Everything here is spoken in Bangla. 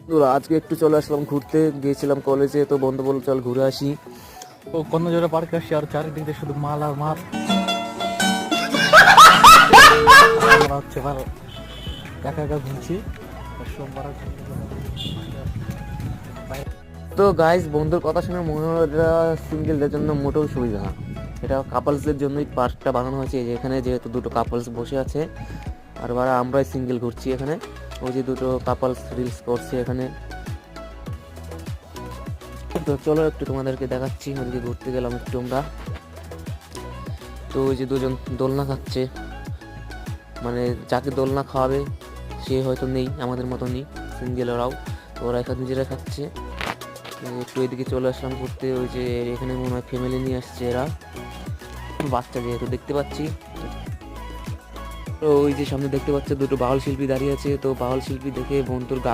তো আজকে একটু চলে আসলাম ঘুরতে, গিয়েছিলাম কলেজে, তো বন্ধু বলল চল ঘুরে আসি। ও কর্ণজোড়া পার্কে আসছি আর চারিদিক দিয়ে শুধু মাল আর মাল। আমরা হচ্ছে এবার একা একা ঘুরছি। সোমবার তো গাইস, বন্ধুর কথা শুনে মনে হলো এটা সিঙ্গেলদের জন্য মোটেও সুবিধা না, এটা কাপলসদের জন্যই পার্কটা বানানো হয়েছে। এই যে এখানে যেহেতু দুটো কাপলস বসে আছে আর আমরাই সিঙ্গেল ঘুরছি এখানে। ওই যে দুটো কাপলস রিলস করছে এখানে। তো চলো একটু তোমাদেরকে দেখাচ্ছি, ওদিকে ঘুরতে গেলাম একটু আমরা। তো ওই যে দুজন দোলনা খাচ্ছে, মানে যাকে দোলনা খাওয়াবে সে হয়তো নেই, আমাদের মতো নেই সিঙ্গেল ওরাও, তো ওরা এখানে নিজেরা খাচ্ছে। তো একটু এদিকে চলে আসলাম ঘুরতে, ওই যে এখানে মনে হয় ফ্যামিলি নিয়ে আসছে এরা, বাচ্চা যেহেতু দেখতে পাচ্ছি। তো ওই যে সামনে দেখতে পাচ্ছে দুটো বাউল শিল্পী দাঁড়িয়ে আছে, তো বাউল শিল্পী দেখে বন্ধুর গান